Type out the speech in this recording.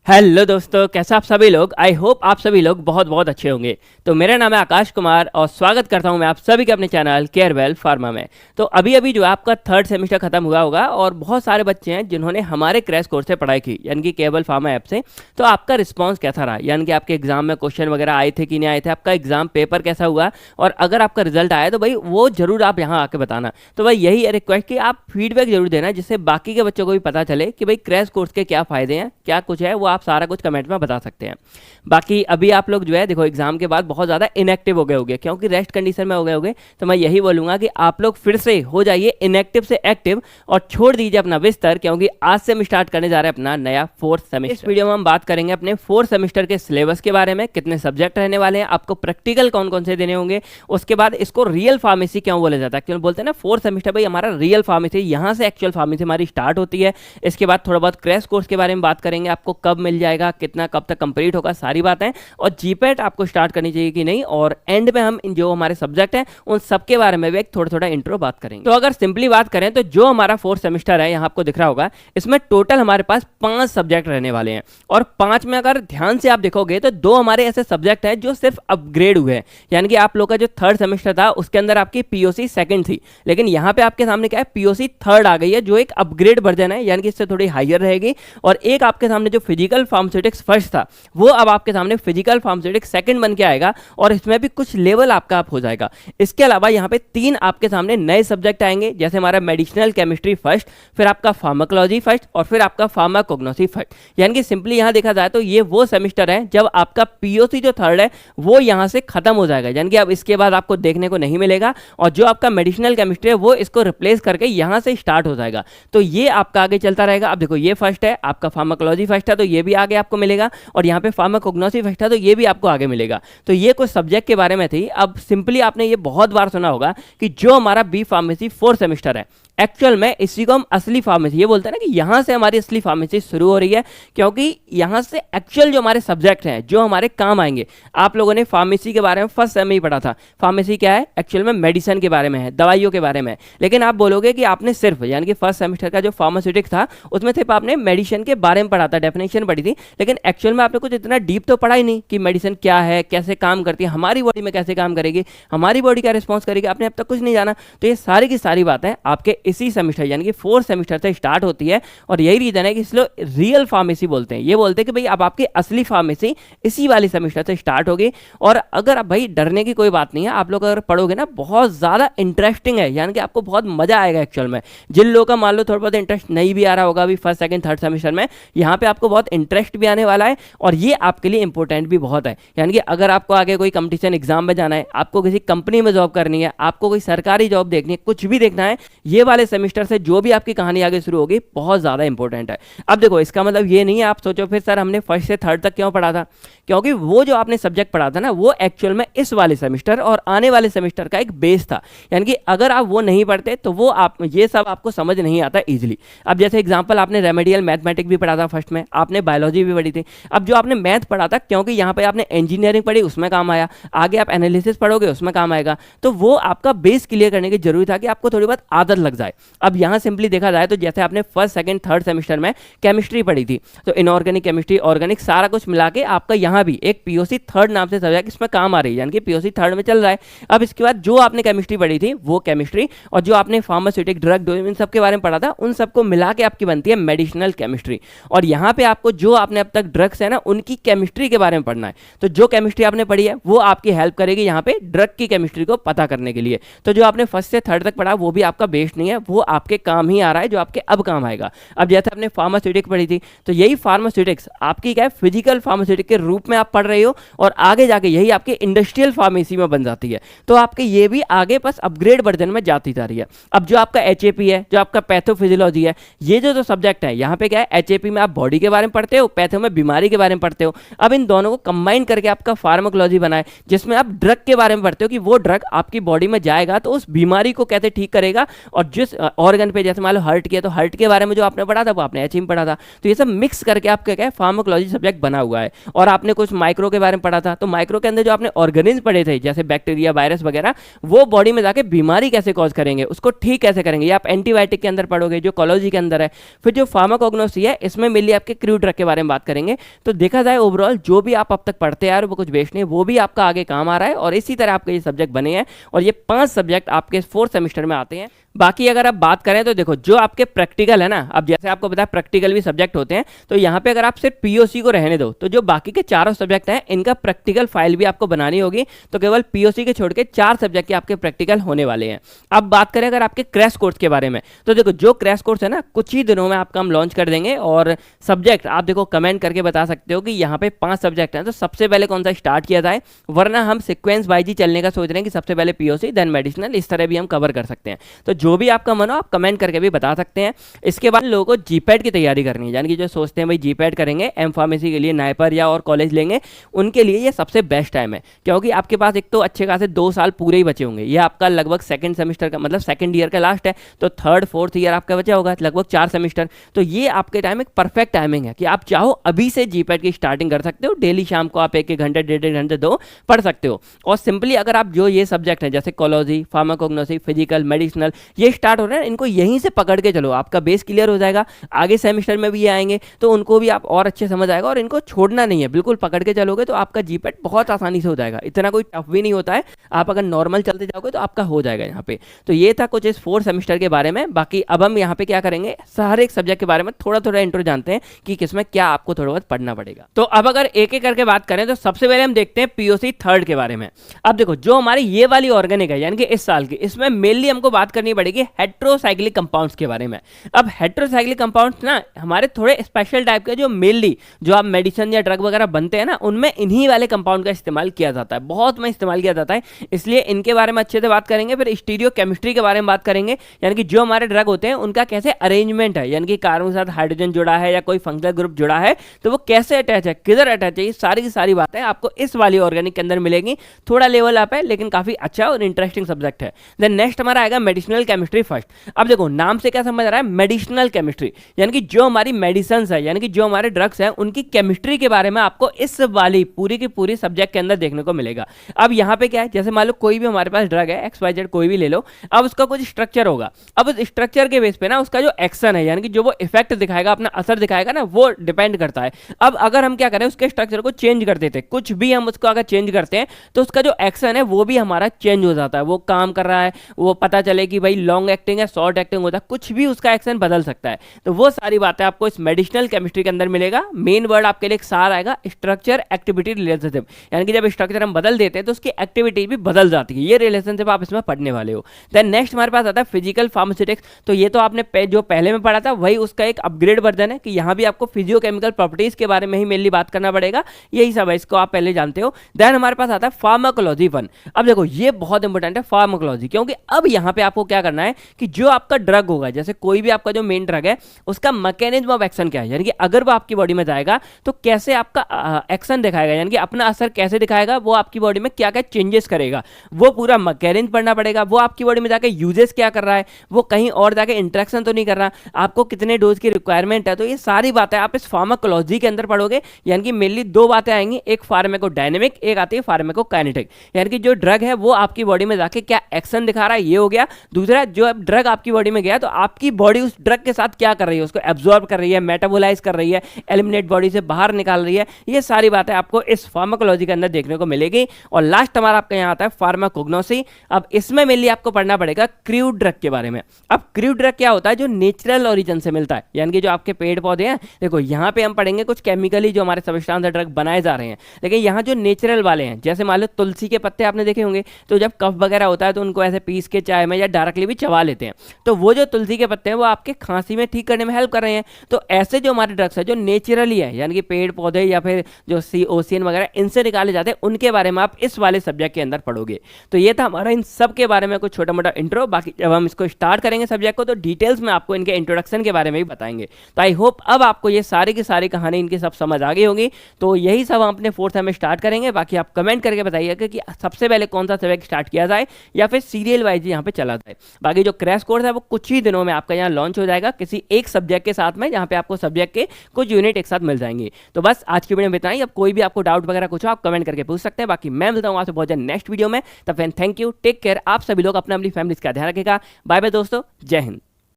Hello दोस्तों, कैसे आप सभी लोग। आई होप आप सभी लोग बहुत बहुत अच्छे होंगे। तो मेरा नाम है आकाश कुमार और स्वागत करता हूं मैं आप सभी के अपने चैनल केयरवेल फार्मा में। तो अभी अभी जो है आपका थर्ड सेमेस्टर खत्म हुआ होगा और बहुत सारे बच्चे हैं जिन्होंने हमारे क्रैश कोर्स से पढ़ाई की, यानी कि केयरवेल फार्मा ऐप से। तो आपका रिस्पॉन्स कैसा रहा, यानी कि आपके एग्जाम में क्वेश्चन वगैरह आए थे कि नहीं आए थे, आपका एग्जाम पेपर कैसा हुआ, और अगर आपका रिजल्ट आया तो भाई वो जरूर आप यहाँ आके बताना। तो भाई यही है रिक्वेस्ट कि आप फीडबैक जरूर देना, जिससे बाकी के बच्चों को भी पता चले कि भाई क्रैश कोर्स के क्या फायदे हैं, क्या कुछ है, वो आप सारा कुछ कमेंट में बता सकते हैं। बाकी अभी आप लोग जो है देखो एग्जाम के बाद बहुत ज़्यादा इनएक्टिव हो गए होंगे, क्योंकि रेस्ट कंडीशन में हो गए होंगे। तो मैं यही बोलूँगा कि आप लोग फिर से हो जाइए इनएक्टिव से एक्टिव और छोड़ दीजिए अपना बिस्तर, क्योंकि आज से हम स्टार्ट करने जा रहे हैं अपना नया फोर्थ सेमेस्टर। इस वीडियो में हम बात करेंगे अपने फोर्थ सेमेस्टर के सिलेबस के बारे में, कितने सब्जेक्ट रहने वाले हैं, आपको प्रैक्टिकल कौन कौन से देने होंगे। उसके बाद इसको रियल फार्मेसी क्यों बोला जाता है, क्यों बोलते हैं ना फोर्थ सेमेस्टर भाई हमारा रियल फार्मेसी, यहाँ से एक्चुअल फार्मेसी हमारी स्टार्ट होती है। इसके बाद थोड़ा बहुत क्रैश कोर्स के बारे में बात करेंगे, आपको कब मिल जाएगा, कितना कब तक कंप्लीट होगा, सारी बातें, और जीपेट आपको स्टार्ट करनी चाहिए कि नहीं, और एंड में हम जो हमारे सब्जेक्ट हैं उन सब के बारे में भी एक थोड़ा थोड़ा इंट्रो बात करेंगे। तो अगर सिंपली बात करें तो जो हमारा फोर्थ सेमेस्टर है, यहाँ आपको दिख रहा होगा, इसमें टोटल हमारे पास 5 सब्जेक्ट रहने वाले हैं। और 5 में अगर ध्यान से आप देखोगे तो 2 हमारे ऐसे सब्जेक्ट हैं जो सिर्फ अपग्रेड हुए हैं, यानी कि आप लोग का जो थर्ड सेमेस्टर था उसके अंदर आपकी पीओसी सेकंड थी, लेकिन यहाँ पे आपके सामने क्या है, पीओसी थर्ड आ गई है, जो एक अपग्रेड वर्जन है, यानी कि इससे थोड़ी हायर रहेगी। और एक आपके सामने जो फिजिकल फार्मास्यूटिक्स फर्स्ट था वो अब आपके सामने फिजिकल फार्मास्यूटिक्स सेकंड बन के आएगा, और इसमें भी कुछ लेवल आपका अप हो जाएगा। इसके अलावा यहाँ पे 3 आपके सामने नए सब्जेक्ट आएंगे, जैसे हमारा मेडिसिनल केमिस्ट्री फर्स्ट, फिर आपका फार्माकोलॉजी फर्स्ट, और फिर आपका फार्माकोग्नोसी फर्स्ट। यानी कि सिंपली यहाँ देखा जाए तो ये वो सेमेस्टर है जब आपका पीओसी जो थर्ड है वो यहाँ से खत्म हो जाएगा, यानी कि अब इसके बाद आपको देखने को नहीं मिलेगा, और जो आपका मेडिसिनल केमिस्ट्री है वो इसको रिप्लेस करके यहाँ से स्टार्ट हो जाएगा। तो ये आपका आगे चलता रहेगा। अब देखो ये फर्स्ट है आपका, फार्माकोलॉजी फर्स्ट है तो ये भी आगे आपको मिलेगा, और यहाँ पे फार्माकोग्नोसी फर्स्ट है तो ये भी आपको आगे मिलेगा। तो ये कुछ सब्जेक्ट के बारे में थी। अब सिंपली आपने ये बहुत बार सुना होगा कि जो हमारा बी फार्मेसी फोर्थ सेमेस्टर है, एक्चुअल में इसी को हम असली फार्मेसी ये बोलते हैं ना, कि यहाँ से हमारी असली फार्मेसी शुरू हो रही है, क्योंकि यहाँ से एक्चुअल जो हमारे सब्जेक्ट हैं जो हमारे काम आएंगे। आप लोगों ने फार्मेसी के बारे में फर्स्ट सेम में ही पढ़ा था, फार्मेसी क्या है, एक्चुअल में मेडिसिन के बारे में है, दवाइयों के बारे में है। लेकिन आप बोलोगे कि आपने सिर्फ, यानी कि फर्स्ट सेमेस्टर का जो फार्मास्यूटिक्स था उसमें सिर्फ आपने मेडिसिन के बारे में पढ़ा था, डेफिनेशन पढ़ी थी, लेकिन एक्चुअल में आपने कुछ इतना डीप तो पढ़ा ही नहीं कि मेडिसिन क्या है, कैसे काम करती है, हमारी बॉडी में कैसे काम करेगी, हमारी बॉडी क्या रिस्पॉन्स करेगी, आपने अब तक कुछ नहीं जाना। तो ये सारी की सारी बातें आपके इसी सेमेस्टर यानी कि फोर्थ सेमेस्टर से स्टार्ट होती है, और यही रीजन है कि इसलिए रियल फार्मेसी बोलते हैं। ये बोलते हैं कि भाई अब आपकी असली फार्मेसी इसी वाली सेमेस्टर से स्टार्ट होगी। और अगर भाई डरने की कोई बात नहीं है, आप लोग अगर पढ़ोगे ना बहुत ज्यादा इंटरेस्टिंग है, यानी कि आपको बहुत मजा आएगा एक्चुअल में। जिन लोगों का मान लो थोड़ा बहुत इंटरेस्ट नहीं भी आ रहा होगा अभी फर्स्ट सेकंड थर्ड सेमेस्टर में, यहाँ पे आपको बहुत इंटरेस्ट भी आने वाला है, और ये आपके लिए इंपॉर्टेंट भी बहुत है। यानी कि अगर आपको आगे कोई कंपटीशन एग्जाम में जाना है, आपको किसी कंपनी में जॉब करनी है, आपको कोई सरकारी जॉब देखनी है, कुछ भी देखना है, ये वाले सेमेस्टर से जो भी आपकी कहानी आगे शुरू होगी बहुत ज्यादा इंपॉर्टेंट है। अब देखो इसका मतलब ये नहीं है आप सोचो फिर सर हमने फर्स्ट से थर्ड तक क्यों पढ़ा था, क्योंकि वो जो आपने सब्जेक्ट पढ़ा था ना वो एक्चुअल में इस वाले सेमेस्टर और आने वाले सेमेस्टर का एक बेस था। यानी कि अगर आप वो नहीं पढ़ते तो वो आप ये सब आपको समझ नहीं आता इजीली। अब जैसे एग्जांपल आपने रेमेडियल मैथमेटिक्स भी पढ़ा था फर्स्ट में, आपने बायोलॉजी भी पढ़ी थी। अब जो आपने मैथ पढ़ा था, क्योंकि यहाँ पे आपने इंजीनियरिंग पढ़ी उसमें काम आया, आगे आप एनालिसिस पढ़ोगे उसमें काम आएगा, तो वो आपका बेस क्लियर करने की जरूरी था कि आपको थोड़ी बहुत आदत लग जाए। अब यहाँ सिंपली देखा जाए तो जैसे आपने फर्स्ट सेकंड थर्ड सेमेस्टर में केमिस्ट्री पढ़ी थी, तो इनऑर्गेनिक केमिस्ट्री ऑर्गेनिक सारा कुछ मिला के आपका यहाँ भी एक पीओसी थर्ड नाम से सब्जेक्ट इसमें काम आ रही है, यानी कि पीओसी थर्ड में चल रहा है। अब इसके बाद जो आपने केमिस्ट्री पढ़ी थी वो केमिस्ट्री, और जो आपने फार्मास्यूटिक ड्रग इन सब के बारे में पढ़ा था उन सबको मिला के आपकी बनती है मेडिसिनल केमिस्ट्री। और यहाँ पे आपको जो आपने अब तक ड्रग्स है ना उनकी केमिस्ट्री के बारे में पढ़ना है। तो जो केमिस्ट्री आपने पढ़ी है वो आपकी हेल्प करेगी यहाँ पे ड्रग की केमिस्ट्री को पता करने के लिए। तो जो आपने फर्स्ट से थर्ड तक पढ़ा वो भी आपका बेस नहीं है, वो आपके काम ही आ रहा है, जो आपके अब काम आएगा। अब जैसे आपने फार्मास्यूटिक पढ़ी थी, तो यही फार्मास्यूटिक्स आपकी क्या है फिजिकल फार्मास्यूटिक के रूप में आप पढ़ रहे हो, और आगे जाके यही आपके इंडस्ट्रियल फार्मेसी में बन जाती है। तो आपके ये भी आगे बस अपग्रेड वर्जन में जाती जा रही है। अब जो आपका एचएपी है, जो आपका पैथोफिजियोलॉजी है, ये जो सब्जेक्ट है यहाँ पे क्या है, एचएपी में आप बॉडी के बारे में पढ़ते हो, पैथो में बीमारी के बारे में पढ़ते हो। अब इन दोनों को कंबाइन करके आपका फार्माकोलॉजी बना है, जिसमें आप ड्रग के बारे में पढ़ते हो कि वो ड्रग आपकी बॉडी में जाएगा तो उस बीमारी को कैसे ठीक करेगा, और जिस ऑर्गन पे जैसे मान लो हार्ट किया तो हार्ट के बारे में जो आपने पढ़ा था वो आपने एचई में पढ़ा था। तो ये सब मिक्स करके आपका क्या है फार्माकोलॉजी सब्जेक्ट बना हुआ है। और आपने कुछ माइक्रो के बारे में पढ़ा था, तो माइक्रो के अंदर जो आपने ऑर्गेनिज्म पढ़े थे जैसे बैक्टीरिया वायरस वगैरह, वो बॉडी में जाके बीमारी कैसे कॉज करेंगे, उसको ठीक कैसे करेंगे, ये आप एंटीबायोटिक के अंदर पढ़ोगे जो कॉलोजी के अंदर है। फिर जो फार्माकोग्नोसी है इसमें मेनली आपके क्रूड ड्रग के बारे में बात करेंगे। तो देखा जाए ओवरऑल जो भी आप अब तक पढ़ते आ रहे हो वो कुछ बेस्ट नहीं, वो भी आपका आगे काम आ रहा है और इसी तरह आपके ये सब्जेक्ट बने हैं और ये 5 सब्जेक्ट आपके 4th सेमेस्टर में आते हैं। बाकी अगर आप बात करें तो देखो जो आपके प्रैक्टिकल है ना, अब जैसे आपको पता है प्रैक्टिकल भी सब्जेक्ट होते हैं, तो यहाँ पे अगर आप सिर्फ पीओसी को रहने दो तो जो बाकी के चारों सब्जेक्ट हैं इनका प्रैक्टिकल फाइल भी आपको बनानी होगी। तो केवल पीओसी के छोड़ के 4 सब्जेक्ट के आपके प्रैक्टिकल होने वाले हैं। अब बात करें अगर आपके क्रैश कोर्स के बारे में, तो देखो जो क्रैश कोर्स है ना कुछ ही दिनों में आपका हम लॉन्च कर देंगे और सब्जेक्ट आप देखो कमेंट करके बता सकते हो कि यहाँ पे 5 सब्जेक्ट हैं तो सबसे पहले कौन सा स्टार्ट किया जाए, वरना हम सिक्वेंस वाइज ही चलने का सोच रहे हैं कि सबसे पहले पीओसी देन मेडिसिनल, इस तरह भी हम कवर कर सकते हैं। तो जो भी आपका मन हो आप कमेंट करके भी बता सकते हैं। इसके बाद लोगों को जीपैट की तैयारी करनी है, यानी कि जो सोचते हैं भाई जीपैट करेंगे एम फार्मेसी के लिए नाइपर या और कॉलेज लेंगे, उनके लिए ये सबसे बेस्ट टाइम है क्योंकि आपके पास एक तो अच्छे खासे 2 साल पूरे ही बचे होंगे। ये आपका लगभग सेकंड सेमेस्टर का मतलब सेकंड ईयर का लास्ट है, तो 3rd 4th ईयर आपका बचा होगा लगभग 4 सेमेस्टर। तो ये आपके टाइम एक परफेक्ट टाइमिंग है कि आप चाहो अभी से जीपैट की स्टार्टिंग कर सकते हो। डेली शाम को आप 1-1 घंटे 1.5 घंटे 2 पढ़ सकते हो। और सिंपली अगर आप जो ये सब्जेक्ट है जैसे कॉलोजी, फार्माकोग्नोसी, फिजिकल, मेडिसिनल ये स्टार्ट हो रहे हैं, इनको यहीं से पकड़ के चलो, आपका बेस क्लियर हो जाएगा। आगे सेमेस्टर में भी ये आएंगे तो उनको भी आप और अच्छे समझ आएगा और इनको छोड़ना नहीं है, बिल्कुल पकड़ के चलोगे तो आपका जीपैट बहुत आसानी से हो जाएगा। इतना कोई टफ भी नहीं होता है, आप अगर नॉर्मल चलते जाओगे तो आपका हो जाएगा यहाँ पे। तो ये था कुछ इस 4th सेमेस्टर के बारे में। बाकी अब हम यहाँ पे क्या करेंगे, हर एक सब्जेक्ट के बारे में थोड़ा थोड़ा इंट्रो जानते हैं कि किसमें क्या आपको थोड़ा बहुत पढ़ना पड़ेगा। तो अब अगर एक एक करके बात करें तो सबसे पहले हम देखते हैं पीओसी 3rd के बारे में। अब देखो जो हमारी ये वाली ऑर्गेनिक है यानी कि इस साल की, इसमें मेनली हमको बात करनी पड़ेगी हेट्रोसाइक्लिक कंपाउंड्स के बारे में। अब हेट्रोसाइक्लिक कंपाउंड्स ना हमारे थोड़े स्पेशल टाइप के जो मेनली जो आप मेडिसिन या ड्रग वगैरह बनते हैं ना उनमें इन्हीं वाले कंपाउंड का इस्तेमाल किया जाता है, बहुत में इस्तेमाल किया जाता है, इसलिए इनके बारे में अच्छे से बात करेंगे। फिर स्टीरियो केमिस्ट्री के बारे में बात करेंगे, यानी कि जो हमारे ड्रग होते हैं उनका कैसे अरेंजमेंट है, यानी कि कार्बन के साथ हाइड्रोजन जुड़ा है या कोई फंक्शनल ग्रुप जुड़ा है तो वो कैसे अटैच है, किधर अटैच है, ये सारी की सारी बातें आपको इस वाली ऑर्गेनिक के अंदर मिलेगी। थोड़ा लेवल अप है लेकिन काफी अच्छा और इंटरेस्टिंग सब्जेक्ट है। देन नेक्स्ट हमारा आएगा मेडिसिनल केमिस्ट्री फर्स्ट। अब देखो नाम से क्या समझ रहा है, मेडिसिनल केमिस्ट्री, यानी कि जो हमारी मेडिसिन है यानी कि जो हमारे ड्रग्स हैं उनकी केमिस्ट्री के बारे में आपको इस वाली पूरी की पूरी सब्जेक्ट के अंदर देखने को मिलेगा। अब यहाँ पे क्या है, जैसे मान लो कोई भी हमारे पास ड्रग है XYZ कोई भी ले लो, अब उसका कुछ स्ट्रक्चर होगा, अब उस स्ट्रक्चर के बेस पे ना उसका जो एक्शन है यानी कि जो वो इफेक्ट दिखाएगा, अपना असर दिखाएगा ना, वो डिपेंड करता है। अब अगर हम क्या करें उसके स्ट्रक्चर को चेंज कर देते, कुछ भी हम उसको अगर चेंज करते हैं तो उसका जो एक्शन है वो भी हमारा चेंज हो जाता है, वो काम कर रहा है, वो पता चले कि भाई लॉन्ग एक्टिंग है शॉर्ट एक्टिंग होता है, कुछ भी उसका एक्शन बदल सकता है। तो वो सारी बातें आपको इस मेडिसिनल केमिस्ट्री के अंदर मिलेगा। मेन वर्ड आपके लिए एक सार आएगा स्ट्रक्चर एक्टिविटी रिलेशनशिप, यानी कि जब स्ट्रक्चर हम बदल देते हैं तो उसकी एक्टिविटी भी बदल जाती है, ये रिलेशनशिप आप इसमें पढ़ने वाले हो। देन नेक्स्ट हमारे पास आता है फिजिकल फार्मास्यूटिक्स। तो ये तो आपने जो पहले में पढ़ा था वही उसका एक अपग्रेड वर्जन है कि यहाँ भी आपको फिजियोकेमिकल प्रॉपर्टीज के बारे में ही मेनली बात करना पड़ेगा, यही सब है, इसको आप पहले जानते हो। देन हमारे पास आता है फार्माकोलॉजी 1। अब देखो ये बहुत इंपॉर्टेंट है फार्माकोलॉजी, क्योंकि अब यहाँ पे आपको क्या करना है कि जो आपका ड्रग होगा, जैसे कोई भी आपका जो मेन ड्रग है उसका मैकेनिज्म ऑफ एक्शन क्या है, यानी कि अगर वो आपकी बॉडी में जाएगा तो कैसे आपका एक्शन दिखाएगा, यानी कि अपना असर कैसे दिखाएगा, वो आपकी बॉडी में क्या क्या चेंजेस करेगा, वो पूरा मैकेनिज्म पढ़ना पड़ेगा। वो आपकी बॉडी में जाके यूजेस क्या कर रहा है, वो कहीं और जाके इंटरेक्शन तो नहीं कर रहा, आपको कितने डोज की रिक्वायरमेंट है, तो ये सारी बातें आप इस फार्माकोलॉजी के अंदर पढ़ोगे। यानी कि मेनली 2 बातें आएंगी, एक फार्माकोडायनेमिक, एक आती है फार्माकोकाइनेटिक, यानी कि जो ड्रग है वो आपकी बॉडी में जाके क्या एक्शन दिखा रहा है, ये हो गया। दूसरा जो ड्रग आपकी बॉडी में गया तो आपकी बॉडी उस ड्रग के साथ क्या कर रही है, उसको एब्जॉर्ब कर रही है, मेटाबोलाइज कर रही है, एलिमिनेट बॉडी से बाहर निकाल रही है, ये सारी बातें आपको इस फार्माकोलॉजी के अंदर देखने को मिलेगी। और लास्ट हमारा आपका यहाँ आता है फार्माकोग्नोसी। अब इसमें मेनली आपको पढ़ना पड़ेगा क्रूड ड्रग के बारे में। अब क्रूड ड्रग क्या होता है, जो नेचुरल ओरिजिन से मिलता है, यानी कि जो आपके पेड़ पौधे हैं, देखो यहाँ पे हम पढ़ेंगे कुछ केमिकली जो हमारे सब्सटेंस ड्रग बनाए जा रहे हैं, लेकिन यहाँ जो नेचुरल वाले हैं, जैसे मान लो तुलसी के पत्ते आपने देखे होंगे, तो जब कफ वगैरह होता है तो उनको ऐसे पीस के चाय में या डायरेक्टली भी चबा लेते हैं, तो वो जो तुलसी के पत्ते हैं वो आपके खांसी में ठीक करने में हेल्प कर रहे हैं। तो ऐसे जो हमारे ड्रग्स है जो नेचुरली है, यानी कि पेड़ पौधे या फिर जो ओशियन वगैरह इनसे निकाले जाते हैं, उनके बारे में आप इस वाले सब्जेक्ट के अंदर पढ़ोगे। तो ये था हमारा इन सब के बारे में कुछ छोटा मोटा इंट्रो। बाकी जब हम इसको स्टार्ट करेंगे सब्जेक्ट को तो डिटेल्स में आपको इनके इंट्रोडक्शन के बारे में भी बताएंगे। तो आई होप अब आपको ये सारी की सारी कहानी इनकी सब समझ आ गई होगी। तो यही सब हम अपने 4th में स्टार्ट करेंगे। बाकी आप कमेंट करके बताइएगा कि सबसे पहले कौन सा सब्जेक्ट स्टार्ट किया जाए या फिर सीरियल वाइज यहाँ पे चला जाए। बाकी जो क्रैश कोर्स है वो कुछ ही दिनों में आपका यहाँ लॉन्च हो जाएगा किसी एक सब्जेक्ट के साथ में, जहाँ पे आपको सब्जेक्ट के कुछ यूनिट एक साथ मिल जाएंगे। तो बस आज की वीडियो में इतना ही। अब कोई भी आपको डाउट वगैरह कुछ हो आप कमेंट करके पूछ सकते हैं। बाकी मैं मिलता हूँ आपसे बहुत जल्द नेक्स्ट वीडियो में। तब फिर थैंक यू, टेक केयर, आप सभी लोग अपना अपनी फैमिली का ध्यान रखेगा। बाय बाय दोस्तों, जय हिंद।